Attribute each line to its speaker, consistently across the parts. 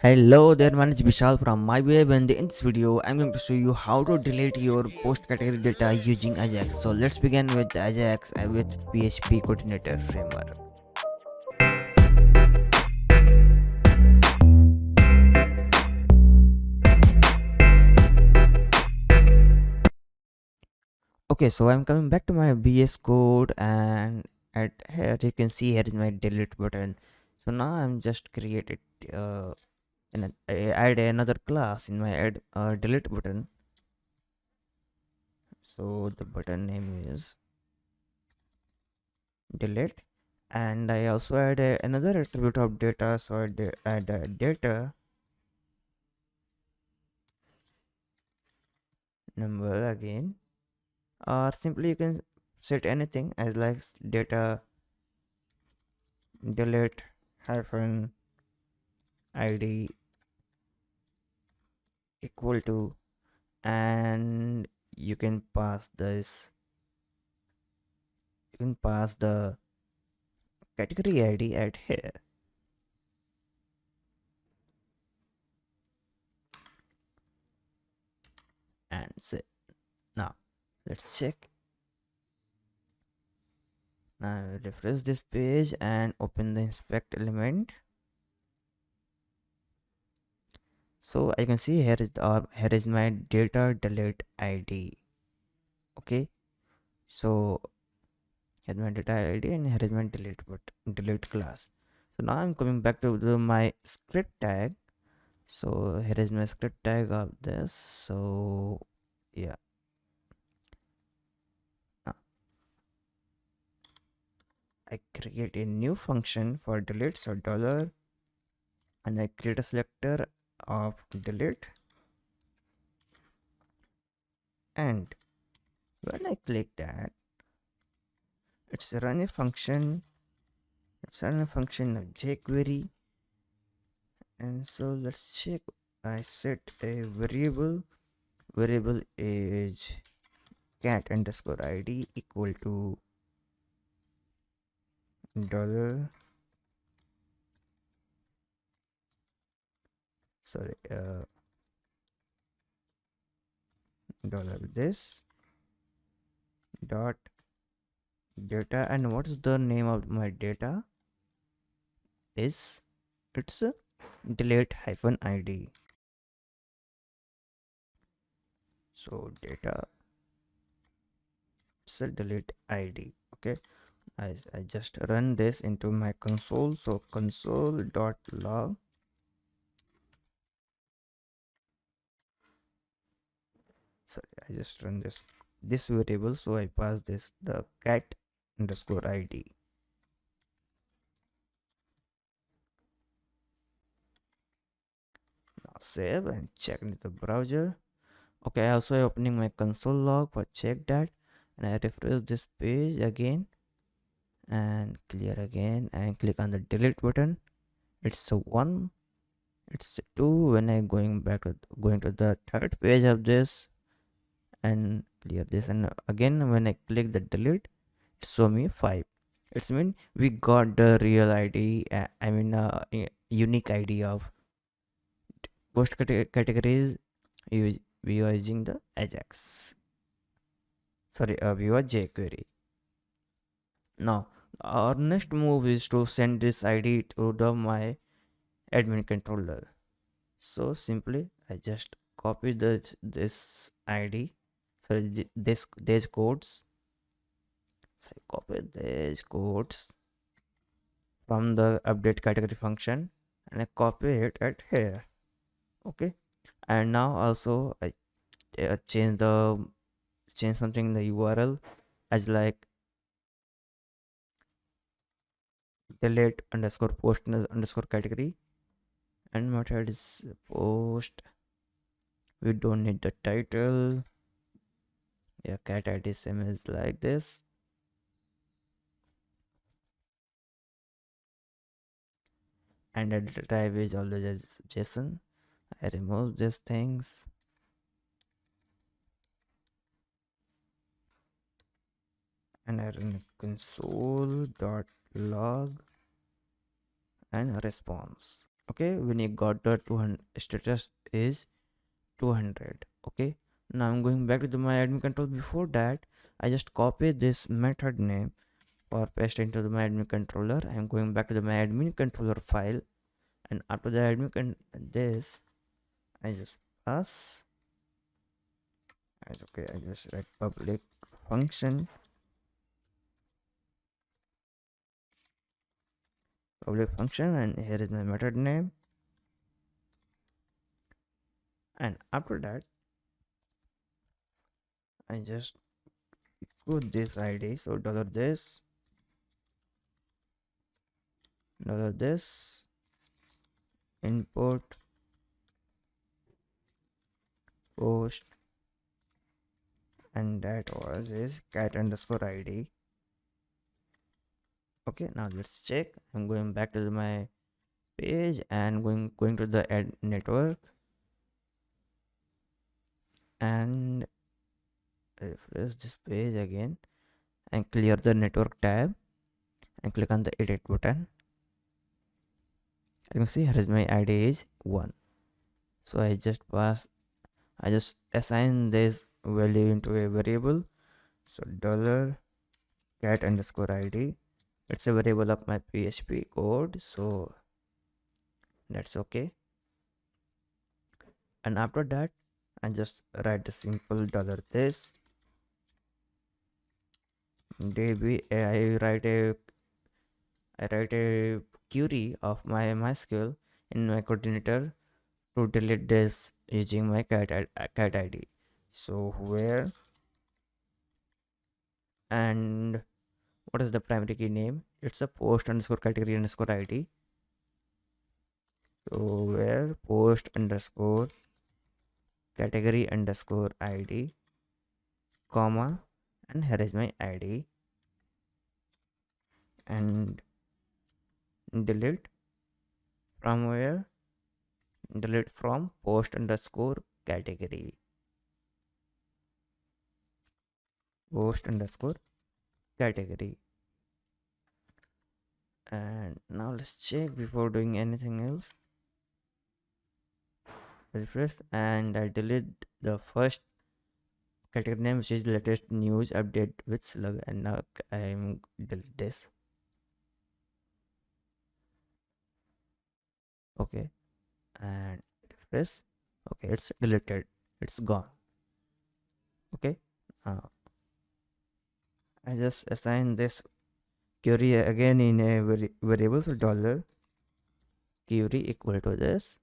Speaker 1: Hello there, my name is Vishal from MyWeb, and in this video I'm going to show you how to delete your post category data using AJAX. So let's begin with AJAX with PHP CodeIgniter framework. Okay, so I'm coming back to my VS Code, and at here you can see here is my delete button. So now I'm just created and I add another class in my delete button. So the button name is delete, and I also add another attribute of data. So add data number again, or simply you can set anything as like data delete hyphen id equal to, and you can pass this, you can pass the category id at here, and say now let's check. Now refresh this page and open the inspect element. So I can see here is here is my data delete id. Okay, so here is my data id and here is my delete class. So now I'm coming back to my script tag. So here is my script tag of this. So yeah, uh, I create a new function for delete. So dollar, and I create a selector of delete, and when I click that, it's run a function. It's run a function of jQuery. And so let's check. I set a variable age cat underscore id equal to dollar, sorry, dollar this dot data. And what is the name of my data? Is it's a delete hyphen id. So data, it's a delete id. Okay, I just run this into my console. So console.log, sorry, I just run this variable. So I pass this the cat underscore id. Now save and check in the browser. Okay, also opening my console log for check that, and I refresh this page again and clear again and click on the delete button. It's a 1, it's a 2. When I going to the third page of this and clear this, and again when I click the delete, it show me 5. It's mean we got the real id, unique id of post categories. We are using the AJAX, sorry, we are jQuery. Now our next move is to send this id to the my admin controller. So simply I just copy this id, sorry, these codes. So I copy these codes from the update category function, and I copy it at here. Okay, and now also I change something in the url as like delete underscore post underscore category, and method is post. We don't need the title. Yeah, cat id same is like this, and the type is always as json. I remove these things, and I run console.log and response. Okay, when you got the 200 status is 200. Okay, now I'm going back to my admin control. Before that, I just copy this method name or paste into my admin controller. I'm going back to my admin controller file, and after the this I just pass as okay. I just write function public function, and here is my method name. And after that, I just put this id. So $this input post, and that was is cat underscore id. Okay, now let's check. I'm going back to my page and going to the add network and refresh this page again and clear the network tab and click on the edit button. As you can see, here is my id is 1. So I just assign this value into a variable. So dollar cat underscore id, it's a variable of my PHP code, so that's okay. And after that, I just write the simple dollar this db. I write a query of my MySQL in my CodeIgniter to delete this using my cat id. So where, and what is the primary key name? It's a post underscore category underscore id. So where post underscore category underscore id, comma, and here is my id, and delete from where, delete from post underscore category, post underscore category. And now let's check before doing anything else. Refresh, and I delete the first category name, which is latest news update with slug, and now I'm delete this. Okay, and refresh. Okay, it's deleted, it's gone. Okay, now I just assign this query again in a variable. So dollar query equal to this,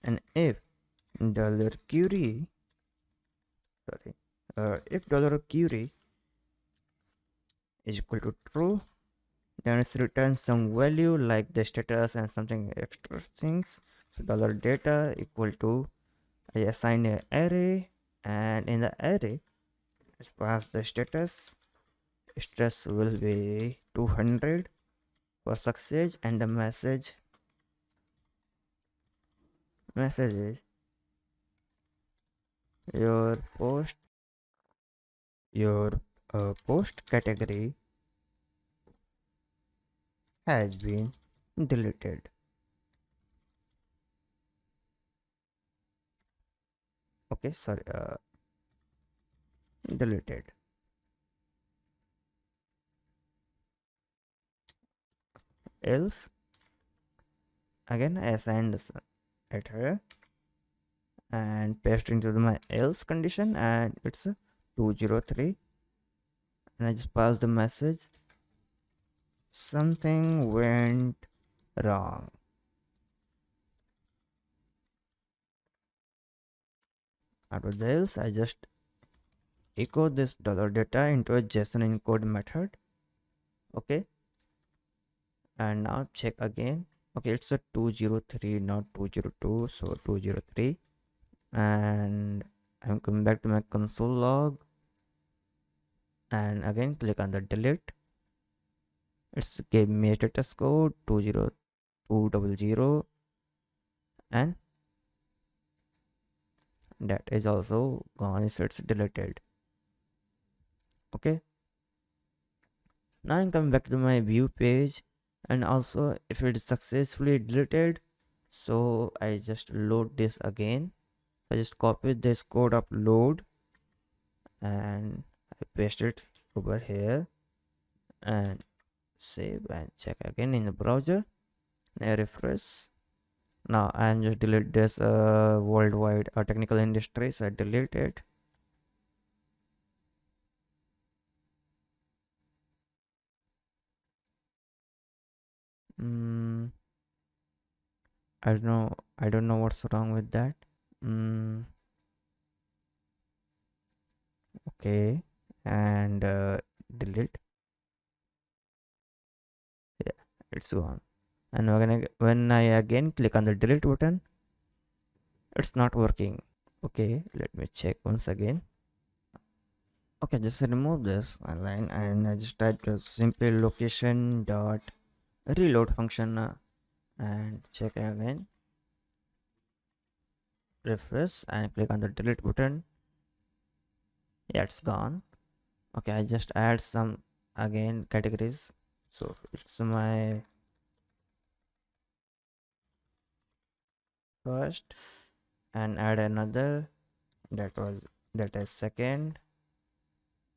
Speaker 1: and if dollar query sorry if dollar query is equal to true, then it's return some value like the status and something extra things. So dollar data equal to, I assign a array, and in the array let's pass the status. Status will be 200 for success, and the message is your post category has been deleted. Okay, sorry, deleted. Else, again I assign this at here and paste into my else condition, and it's 203, and I just pass the message something went wrong. After the else, I just echo this dollar data into a JSON encode method. Okay, and now check again. Okay, it's a 203, not 202, so 203. And I'm coming back to my console log, and again click on the delete. It's gave me a status code 20200, and that is also gone, so it's deleted. Okay, now I'm coming back to my view page, And also if it is successfully deleted, so I just load this again. I just copy this code of load and I paste it over here and save and check again in the browser. I refresh. Now I am just delete this worldwide technical industry, so I delete it. mm, I don't know what's wrong with that. mm, okay, and delete. Yeah, it's gone. And when I again click on the delete button, it's not working. Okay, let me check once again. Okay, just remove this line and I just type the simple location dot reload function and check again. Refresh and click on the delete button. Yeah, it's gone. Okay, I just add some again categories. So it's my first and add another, that is second,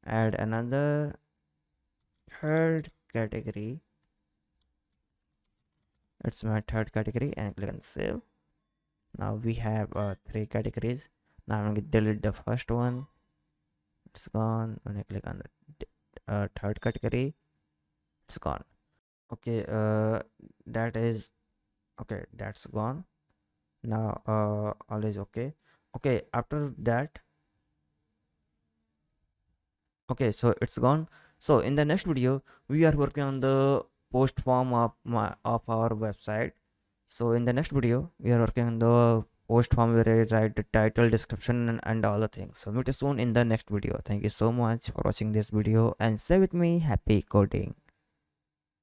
Speaker 1: add another third category. It's my third category and click on save. Now we have three categories. Now I'm going to delete the first one. It's gone. When I click on the third category, it's gone. Okay, that is okay, that's gone. Now all is okay. Okay, after that, okay, so it's gone. So in the next video we are working on the post form of our website. So in the next video we are working on the post form where I write the title, description and all the things. So meet you soon in the next video. Thank you so much for watching this video and stay with me. Happy coding.